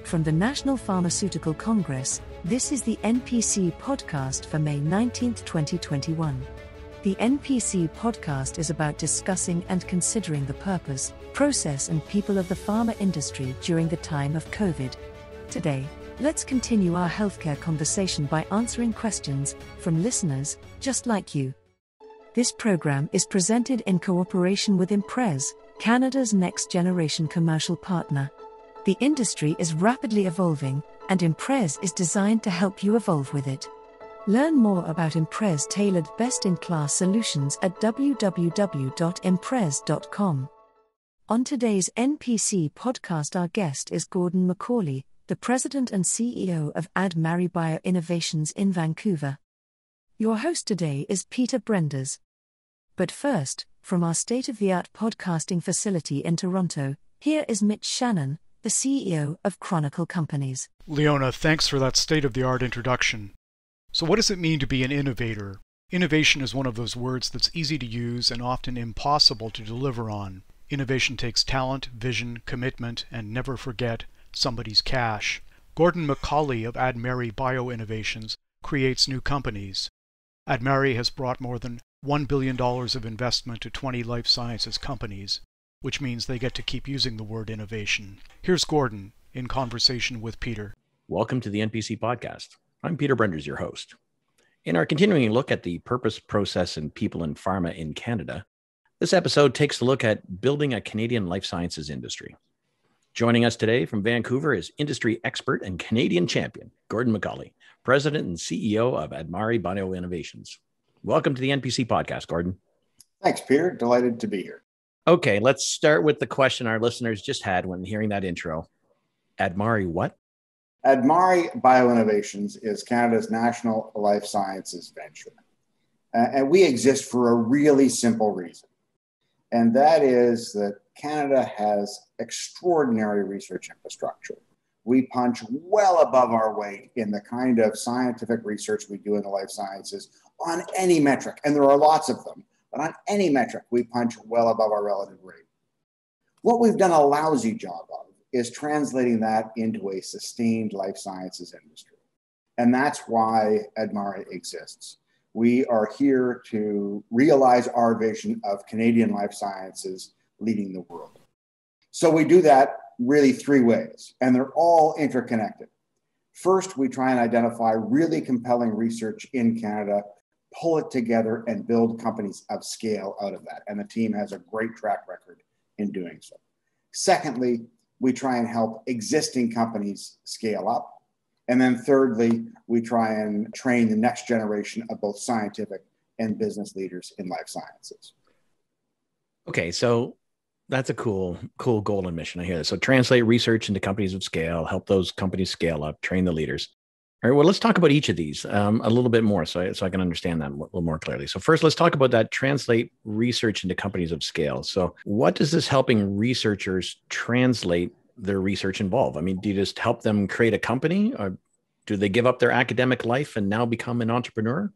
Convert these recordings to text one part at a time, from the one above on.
From the National Pharmaceutical Congress, this is the NPC podcast for May 19, 2021. The NPC podcast is about discussing and considering the purpose, process and people of the pharma industry during the time of COVID. Today, let's continue our healthcare conversation by answering questions from listeners just like you. This program is presented in cooperation with Imprez, Canada's next-generation commercial partner. The industry is rapidly evolving, and Imprez is designed to help you evolve with it. Learn more about Imprez tailored best-in-class solutions at www.imprez.com. On today's NPC podcast, our guest is Gordon McCauley, the President and CEO of adMare BioInnovations in Vancouver. Your host today is Peter Brenders. But first, from our state-of-the-art podcasting facility in Toronto, here is Mitch Shannon, the CEO of Chronicle Companies. Leona, thanks for that state-of-the-art introduction. So what does it mean to be an innovator? Innovation is one of those words that's easy to use and often impossible to deliver on. Innovation takes talent, vision, commitment, and never forget, somebody's cash. Gordon McCauley of adMare BioInnovations creates new companies. adMare has brought more than $1 billion of investment to 20 life sciences companies, which means they get to keep using the word innovation. Here's Gordon in conversation with Peter. Welcome to the NPC podcast. I'm Peter Brenders, your host. In our continuing look at the purpose, process, and people in pharma in Canada, this episode takes a look at building a Canadian life sciences industry. Joining us today from Vancouver is industry expert and Canadian champion, Gordon McCauley, President and CEO of adMare BioInnovations. Welcome to the NPC podcast, Gordon. Thanks, Peter. Delighted to be here. Okay, let's start with the question our listeners just had when hearing that intro. adMare what? adMare BioInnovations is Canada's national life sciences venture. And we exist for a really simple reason. And that is that Canada has extraordinary research infrastructure. We punch well above our weight in the kind of scientific research we do in the life sciences on any metric. And there are lots of them. But on any metric, we punch well above our relative rate. What we've done a lousy job of is translating that into a sustained life sciences industry. And that's why adMare exists. We are here to realize our vision of Canadian life sciences leading the world. So we do that really three ways, and they're all interconnected. First, we try and identify really compelling research in Canada, pull it together, and build companies of scale out of that. And the team has a great track record in doing so. Secondly, we try and help existing companies scale up. And then thirdly, we try and train the next generation of both scientific and business leaders in life sciences. Okay, so that's a cool goal and mission. I hear that. So translate research into companies of scale, help those companies scale up, train the leaders. All right, well, let's talk about each of these a little bit more so I can understand that a little more clearly. So first, let's talk about that translate research into companies of scale. So what does this helping researchers translate their research involve? I mean, do you just help them create a company, or do they give up their academic life and now become an entrepreneur?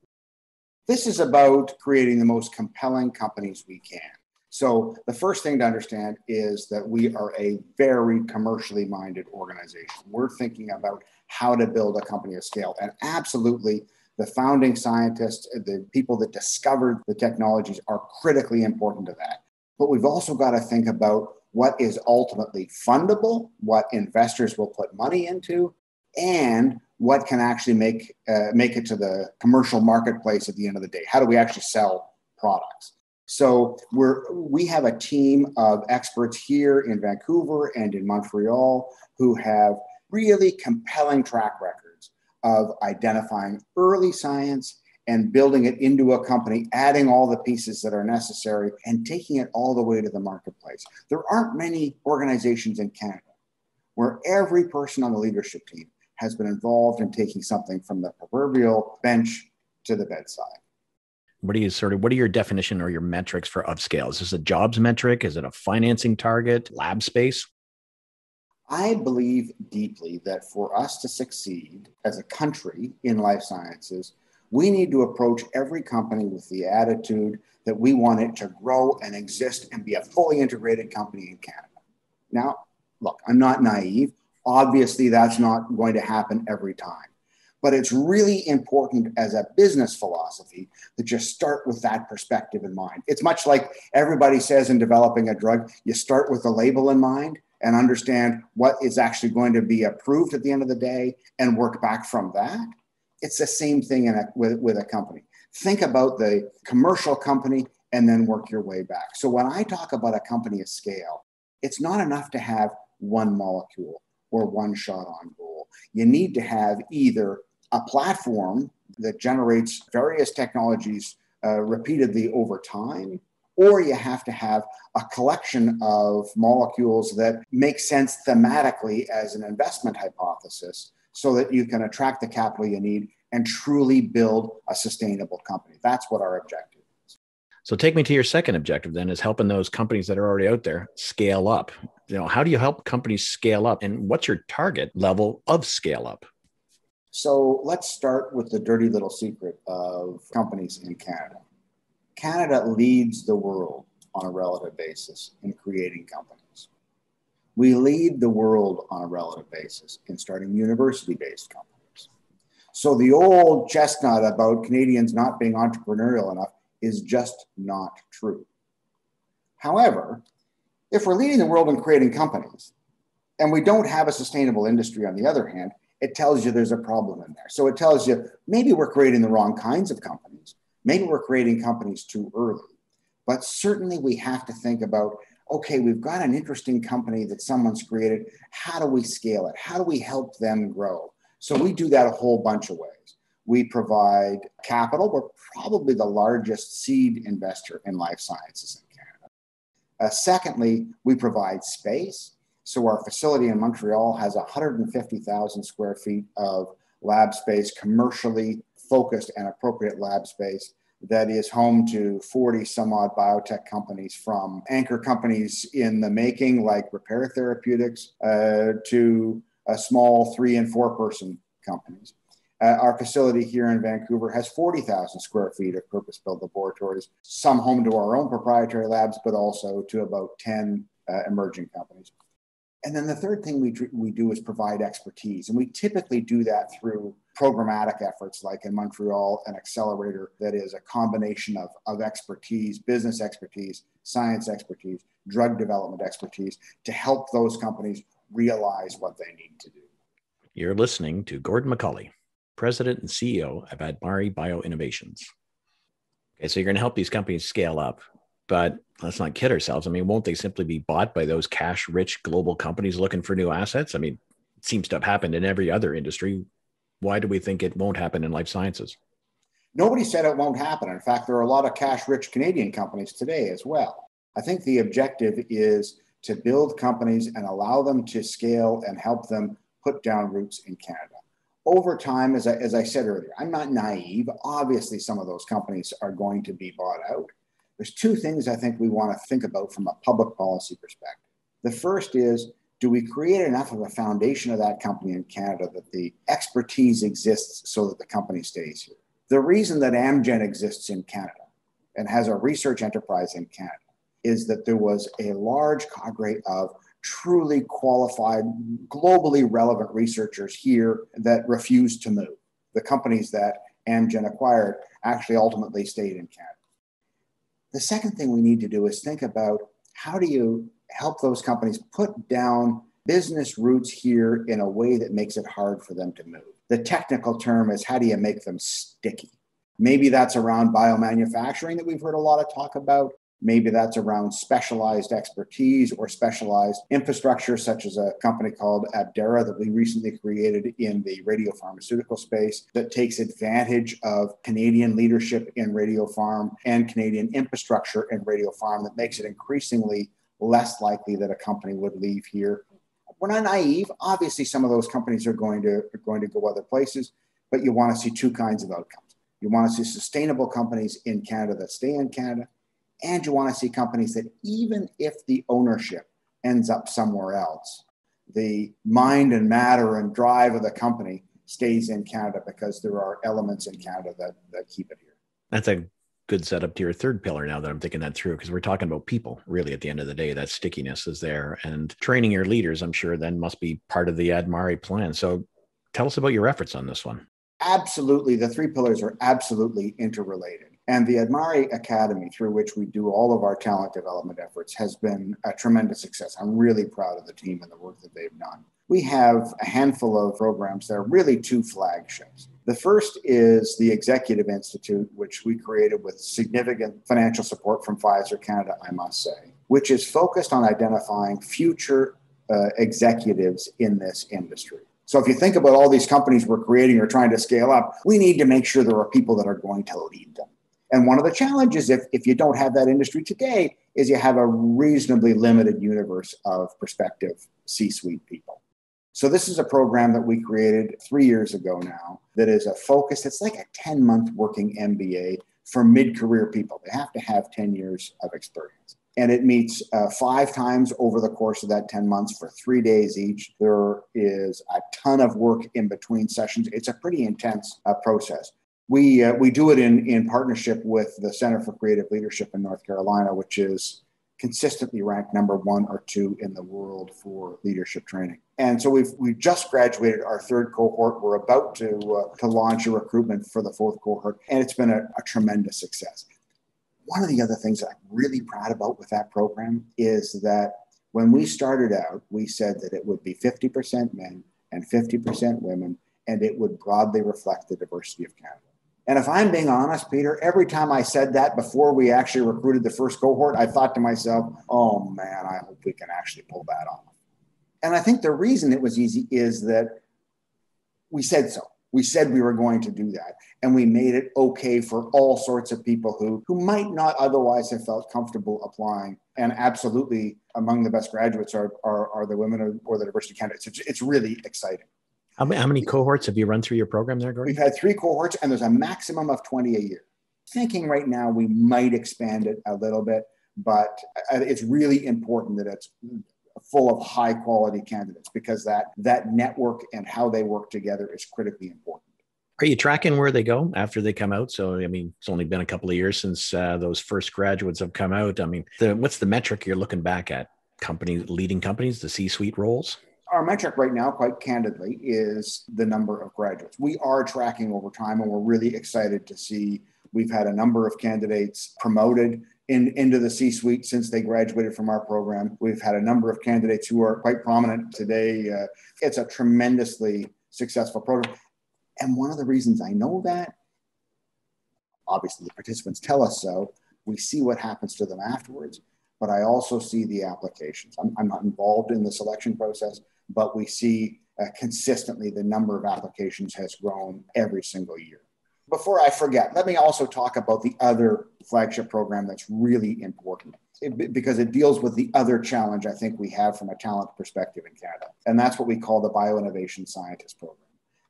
This is about creating the most compelling companies we can. So the first thing to understand is that we are a very commercially minded organization. We're thinking about how to build a company of scale. And absolutely, the founding scientists, the people that discovered the technologies are critically important to that. But we've also got to think about what is ultimately fundable, what investors will put money into, and what can actually make it to the commercial marketplace at the end of the day. How do we actually sell products? So we have a team of experts here in Vancouver and in Montreal who have really compelling track records of identifying early science and building it into a company, adding all the pieces that are necessary and taking it all the way to the marketplace. There aren't many organizations in Canada where every person on the leadership team has been involved in taking something from the proverbial bench to the bedside. What are your definition or your metrics for upscale? Is this a jobs metric? Is it a financing target, lab space? I believe deeply that for us to succeed as a country in life sciences, We need to approach every company with the attitude that we want it to grow and exist and be a fully integrated company in Canada. Now, look, I'm not naive. Obviously, that's not going to happen every time. But it's really important as a business philosophy that you start with that perspective in mind. It's much like everybody says in developing a drug, you start with the label in mind and understand what is actually going to be approved at the end of the day and work back from that. It's the same thing with a company. Think about the commercial company and then work your way back. So when I talk about a company of scale, it's not enough to have one molecule or one shot on goal. You need to have either a platform that generates various technologies repeatedly over time, or you have to have a collection of molecules that make sense thematically as an investment hypothesis so that you can attract the capital you need and truly build a sustainable company. That's what our objective is. So take me to your second objective then, is helping those companies that are already out there scale up. How do you help companies scale up, and what's your target level of scale up? So let's start with the dirty little secret of companies in Canada. Canada leads the world on a relative basis in creating companies. We lead the world on a relative basis in starting university-based companies. So the old chestnut about Canadians not being entrepreneurial enough is just not true. However, if we're leading the world in creating companies and we don't have a sustainable industry on the other hand, it tells you there's a problem in there. So it tells you maybe we're creating the wrong kinds of companies. Maybe we're creating companies too early. But certainly we have to think about, okay, we've got an interesting company that someone's created. How do we scale it? How do we help them grow? So we do that a whole bunch of ways. We provide capital. We're probably the largest seed investor in life sciences in Canada. Secondly, we provide space. So our facility in Montreal has 150,000 square feet of lab space, commercially focused and appropriate lab space that is home to 40 some odd biotech companies, from anchor companies in the making like Repair Therapeutics to small 3 and 4 person companies. Our facility here in Vancouver has 40,000 square feet of purpose-built laboratories, some home to our own proprietary labs, but also to about 10 emerging companies. And then the third thing we do is provide expertise. And we typically do that through programmatic efforts, like in Montreal, an accelerator that is a combination of expertise, business expertise, science expertise, drug development expertise, to help those companies realize what they need to do. You're listening to Gordon McCauley, President and CEO of adMare BioInnovations. Okay, so you're going to help these companies scale up. But let's not kid ourselves. I mean, won't they simply be bought by those cash-rich global companies looking for new assets? I mean, it seems to have happened in every other industry. Why do we think it won't happen in life sciences? Nobody said it won't happen. In fact, there are a lot of cash-rich Canadian companies today as well. I think the objective is to build companies and allow them to scale and help them put down roots in Canada. Over time, as I said earlier, I'm not naive. Obviously, some of those companies are going to be bought out. There's two things I think we want to think about from a public policy perspective. The first is, do we create enough of a foundation of that company in Canada that the expertise exists so that the company stays here? The reason that Amgen exists in Canada and has a research enterprise in Canada is that there was a large cadre of truly qualified, globally relevant researchers here that refused to move. The companies that Amgen acquired actually ultimately stayed in Canada. The second thing we need to do is think about, how do you help those companies put down business roots here in a way that makes it hard for them to move? The technical term is, how do you make them sticky? Maybe that's around biomanufacturing that we've heard a lot of talk about. Maybe that's around specialized expertise or specialized infrastructure, such as a company called adMare that we recently created in the radiopharmaceutical space that takes advantage of Canadian leadership in radiopharm and Canadian infrastructure in radiopharm that makes it increasingly less likely that a company would leave here. We're not naive. Obviously, some of those companies are going to go other places, but you want to see two kinds of outcomes. You want to see sustainable companies in Canada that stay in Canada, and you want to see companies that, even if the ownership ends up somewhere else, the mind and matter and drive of the company stays in Canada because there are elements in Canada that keep it here. That's a good setup to your third pillar now that I'm thinking that through, because we're talking about people really at the end of the day. That stickiness is there, and training your leaders, I'm sure, then must be part of the adMare plan. So tell us about your efforts on this one. Absolutely. The three pillars are absolutely interrelated. And the adMare Academy, through which we do all of our talent development efforts, has been a tremendous success. I'm really proud of the team and the work that they've done. We have a handful of programs that are really two flagships. The first is the Executive Institute, which we created with significant financial support from Pfizer Canada, I must say, which is focused on identifying future executives in this industry. So if you think about all these companies we're creating or trying to scale up, we need to make sure there are people that are going to lead them. And one of the challenges, if you don't have that industry today, is you have a reasonably limited universe of prospective C-suite people. So this is a program that we created 3 years ago now that is a focus. It's like a 10-month working MBA for mid-career people. They have to have 10 years of experience. And it meets 5 times over the course of that 10 months for 3 days each. There is a ton of work in between sessions. It's a pretty intense process. We do it in partnership with the Center for Creative Leadership in North Carolina, which is consistently ranked number 1 or 2 in the world for leadership training. And so we've just graduated our 3rd cohort. We're about to launch a recruitment for the 4th cohort, and it's been a tremendous success. One of the other things that I'm really proud about with that program is that when we started out, we said that it would be 50% men and 50% women, and it would broadly reflect the diversity of Canada. And if I'm being honest, Peter, every time I said that before we actually recruited the first cohort, I thought to myself, oh man, I hope we can actually pull that off. And I think the reason it was easy is that we said so. We said we were going to do that. And we made it okay for all sorts of people who might not otherwise have felt comfortable applying. And absolutely among the best graduates are the women or the diversity candidates. It's really exciting. How many cohorts have you run through your program there, Gordon? We've had 3 cohorts, and there's a maximum of 20 a year. Thinking right now we might expand it a little bit, but it's really important that it's full of high quality candidates, because that network and how they work together is critically important. Are you tracking where they go after they come out? So, I mean, it's only been a couple of years since those first graduates have come out. I mean, what's the metric you're looking back at? Leading companies, the C-suite roles? Our metric right now, quite candidly, is the number of graduates. We are tracking over time, and we're really excited to see we've had a number of candidates promoted into the C-suite since they graduated from our program. We've had a number of candidates who are quite prominent today. It's a tremendously successful program. And one of the reasons I know that, obviously the participants tell us so, we see what happens to them afterwards, but I also see the applications. I'm not involved in the selection process, but we see consistently the number of applications has grown every single year. Before I forget, let me also talk about the other flagship program that's really important, because it deals with the other challenge I think we have from a talent perspective in Canada. And that's what we call the BioInnovations Scientist Program.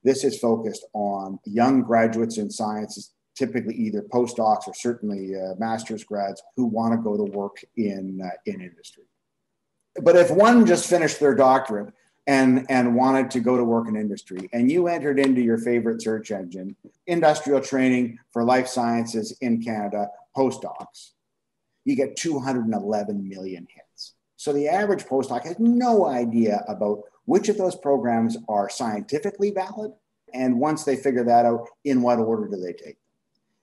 This is focused on young graduates in sciences, typically either postdocs or certainly master's grads who want to go to work in industry. But if one just finished their doctorate and wanted to go to work in industry, and you entered into your favorite search engine, industrial training for life sciences in Canada, postdocs, you get 211 million hits. So the average postdoc has no idea about which of those programs are scientifically valid, and once they figure that out, in what order do they take them?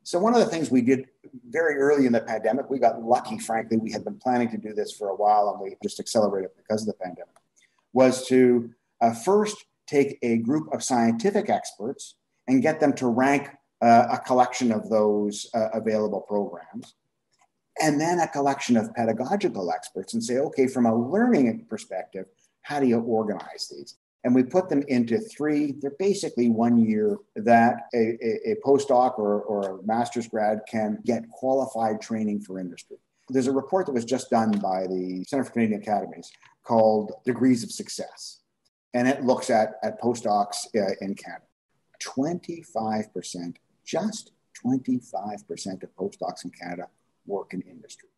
So one of the things we did very early in the pandemic, we got lucky, frankly, we had been planning to do this for a while, and we just accelerated because of the pandemic, was to first take a group of scientific experts and get them to rank a collection of those available programs, and then a collection of pedagogical experts and say, okay, from a learning perspective, how do you organize these? And we put them into 3, they're basically 1 year that a postdoc or a master's grad can get qualified training for industry. There's a report that was just done by the Center for Canadian Academies called Degrees of Success. And it looks at postdocs in Canada. 25%, just 25% of postdocs in Canada work in industry.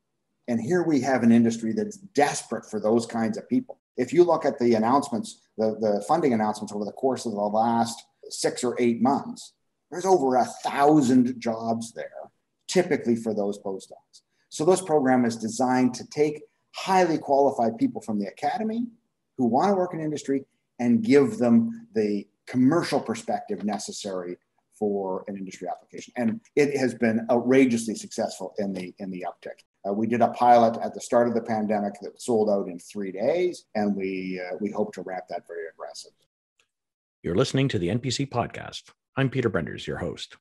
And here we have an industry that's desperate for those kinds of people. If you look at the announcements, the funding announcements over the course of the last 6 or 8 months, there's over 1,000 jobs there, typically for those postdocs. So this program is designed to take highly qualified people from the academy who want to work in industry and give them the commercial perspective necessary for an industry application. And it has been outrageously successful in the uptick. We did a pilot at the start of the pandemic that sold out in 3 days, and we hope to ramp that very aggressive. You're listening to the NPC podcast. I'm Peter Brenders, your host.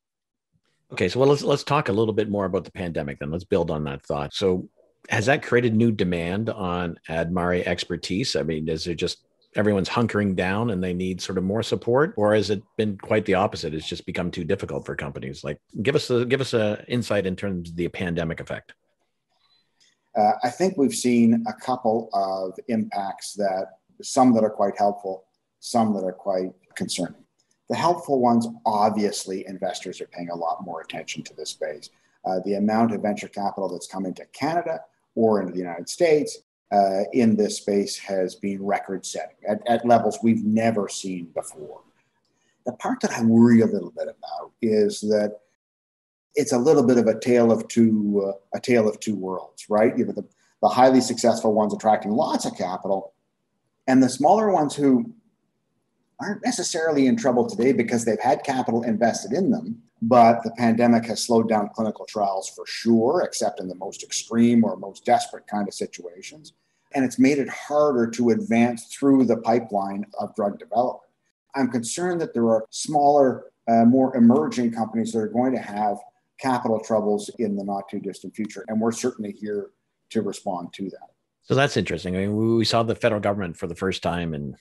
Okay, so let's talk a little bit more about the pandemic then. Let's build on that thought. So has that created new demand on adMare expertise? I mean, is it just everyone's hunkering down and they need sort of more support, or has it been quite the opposite? It's just become too difficult for companies. Like, give us a insight in terms of the pandemic effect. I think we've seen a couple of impacts some that are quite helpful, some that are quite concerning. The helpful ones, obviously, investors are paying a lot more attention to this space. The amount of venture capital that's come into Canada or into the United States in this space has been record-setting at levels we've never seen before. The part that I worry a little bit about is that it's a little bit of a tale of two worlds, right? You have the highly successful ones attracting lots of capital, and the smaller ones who aren't necessarily in trouble today because they've had capital invested in them, but the pandemic has slowed down clinical trials for sure, except in the most extreme or most desperate kind of situations. And it's made it harder to advance through the pipeline of drug development. I'm concerned that there are smaller, more emerging companies that are going to have capital troubles in the not too distant future. And we're certainly here to respond to that. So that's interesting. I mean, we saw the federal government for the first time in,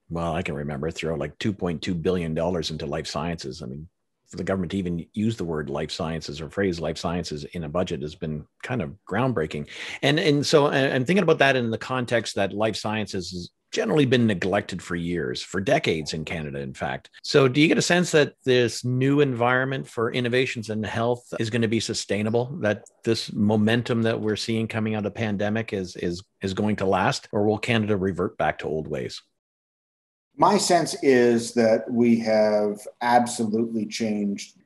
well, I can remember, throw like $2.2 billion into life sciences. I mean, for the government to even use the word life sciences or phrase life sciences in a budget has been kind of groundbreaking. And so I'm thinking about that in the context that life sciences has generally been neglected for years, for decades in Canada, in fact. So do you get a sense that this new environment for innovations in health is going to be sustainable, that this momentum that we're seeing coming out of the pandemic is going to last, or will Canada revert back to old ways? My sense is that we have absolutely changed.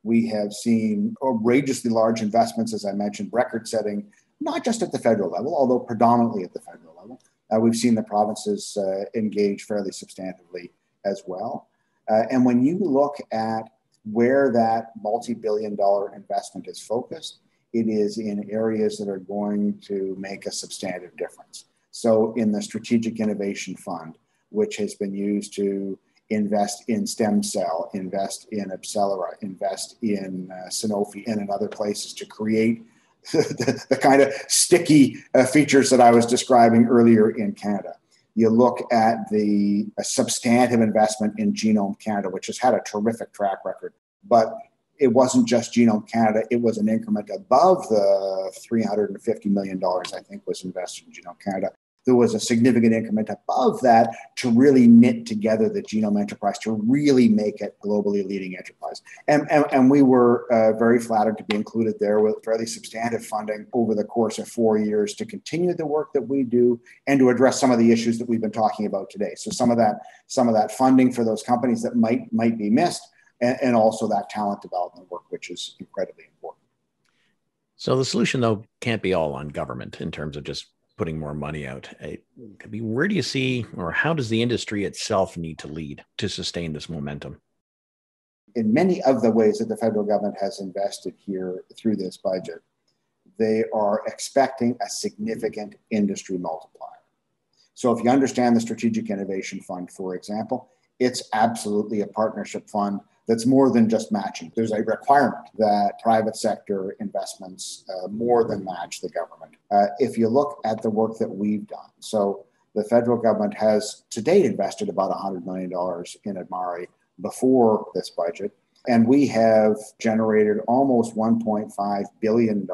We have seen outrageously large investments, as I mentioned, record-setting, not just at the federal level, although predominantly at the federal level. We've seen the provinces engage fairly substantively as well. And when you look at where that multi-billion-dollar investment is focused, it is in areas that are going to make a substantive difference. So in the Strategic Innovation Fund, which has been used to invest in stem cell, invest in Accelera, invest in Sanofi, and in other places to create the kind of sticky features that I was describing earlier in Canada. You look at the substantive investment in Genome Canada, which has had a terrific track record, but it wasn't just Genome Canada, it was an increment above the $350 million, I think, was invested in Genome Canada. There was a significant increment above that to really knit together the genome enterprise, to really make it globally leading enterprise. And we were very flattered to be included there with fairly substantive funding over the course of 4 years to continue the work that we do and to address some of the issues that we've been talking about today. So some of that funding for those companies that might be missed, and also that talent development work, which is incredibly important. So the solution, though, can't be all on government in terms of just putting more money out. It could be, where do you see, or how does the industry itself need to lead to sustain this momentum? In many of the ways that the federal government has invested here through this budget, they are expecting a significant industry multiplier. So if you understand the Strategic Innovation Fund, for example, it's absolutely a partnership fund that's more than just matching. There's a requirement that private sector investments more than match the government. If you look at the work that we've done, so the federal government has to date invested about $100 million in adMare before this budget, and we have generated almost $1.5 billion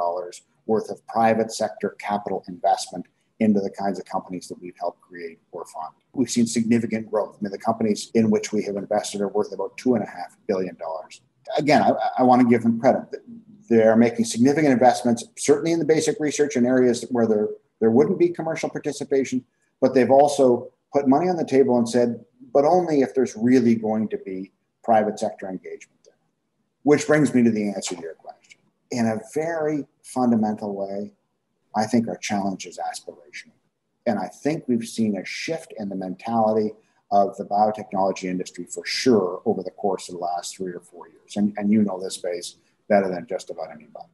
worth of private sector capital investment into the kinds of companies that we've helped create or fund. We've seen significant growth. I mean, the companies in which we have invested are worth about $2.5 billion. Again, I want to give them credit. They're making significant investments, certainly in the basic research in areas where there wouldn't be commercial participation, but they've also put money on the table and said, but only if there's really going to be private sector engagement there. Which brings me to the answer to your question. In a very fundamental way, I think our challenge is aspirational. And I think we've seen a shift in the mentality of the biotechnology industry for sure over the course of the last 3 or 4 years. And you know this space better than just about anybody.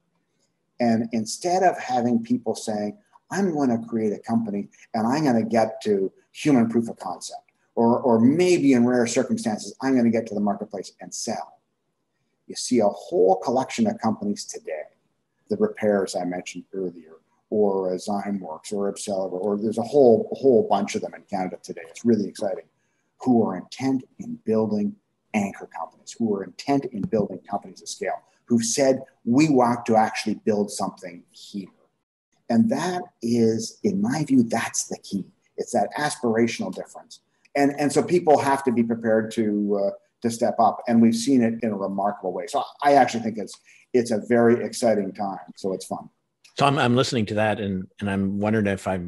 And instead of having people saying, I'm going to create a company and I'm going to get to human proof of concept, or maybe in rare circumstances, I'm going to get to the marketplace and sell. You see a whole collection of companies today, the repairs I mentioned earlier, or Zymeworks, or Excel, or there's a whole bunch of them in Canada today. It's really exciting, who are intent in building anchor companies, who are intent in building companies of scale, who've said, we want to actually build something here. And that is, in my view, that's the key. It's that aspirational difference. And so people have to be prepared to step up. And we've seen it in a remarkable way. So I actually think it's a very exciting time. So it's fun. So I'm listening to that and I'm wondering if I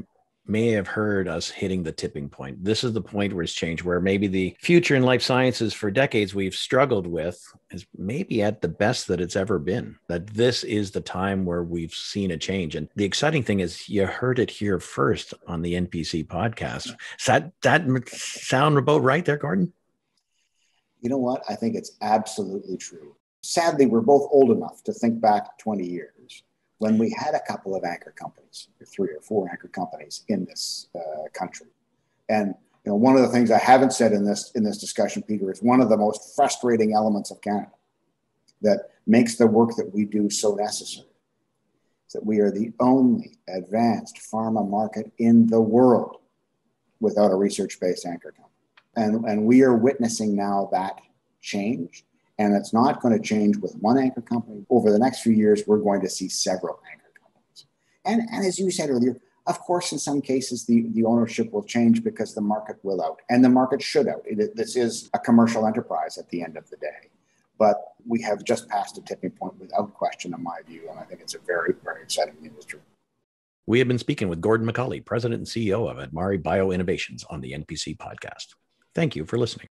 may have heard us hitting the tipping point. This is the point where it's changed, where maybe the future in life sciences for decades we've struggled with is maybe at the best that it's ever been, that this is the time where we've seen a change. And the exciting thing is you heard it here first on the NPC podcast. Does that sound about right there, Gordon? You know what? I think it's absolutely true. Sadly, we're both old enough to think back 20 years when we had a couple of anchor companies, 3 or 4 anchor companies in this country. And one of the things I haven't said in this discussion, Peter, is one of the most frustrating elements of Canada that makes the work that we do so necessary is that we are the only advanced pharma market in the world without a research-based anchor company. And we are witnessing now that change. And it's not going to change with one anchor company. Over the next few years, we're going to see several anchor companies. And as you said earlier, of course, in some cases, the ownership will change because the market will out. And the market should out. This is a commercial enterprise at the end of the day. But we have just passed a tipping point without question, in my view. And I think it's a very, very exciting industry. We have been speaking with Gordon McCauley, President and CEO of adMare BioInnovations on the NPC podcast. Thank you for listening.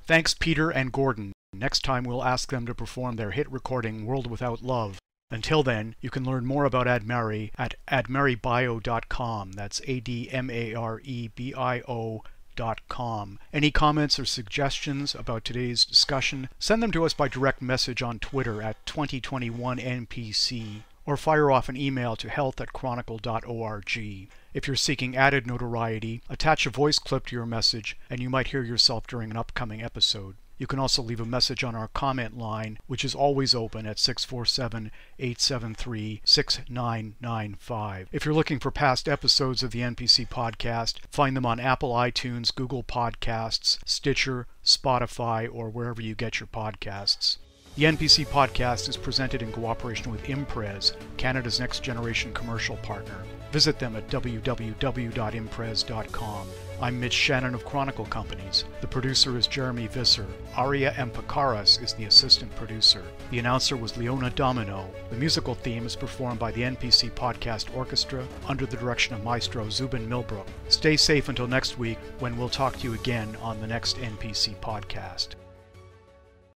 Thanks, Peter and Gordon. Next time, we'll ask them to perform their hit recording, World Without Love. Until then, you can learn more about adMare at admarebio.com. That's admarebio.com. Any comments or suggestions about today's discussion, send them to us by direct message on Twitter at 2021NPC, or fire off an email to health@chronicle.org. If you're seeking added notoriety, attach a voice clip to your message, and you might hear yourself during an upcoming episode. You can also leave a message on our comment line, which is always open at 647-873-6995. If you're looking for past episodes of the NPC podcast, find them on Apple iTunes, Google Podcasts, Stitcher, Spotify, or wherever you get your podcasts. The NPC podcast is presented in cooperation with Imprez, Canada's next generation commercial partner. Visit them at www.imprez.com. I'm Mitch Shannon of Chronicle Companies. The producer is Jeremy Visser. Aria Empakaras is the assistant producer. The announcer was Leona Domino. The musical theme is performed by the NPC Podcast Orchestra under the direction of Maestro Zubin Milbrook. Stay safe until next week, when we'll talk to you again on the next NPC podcast.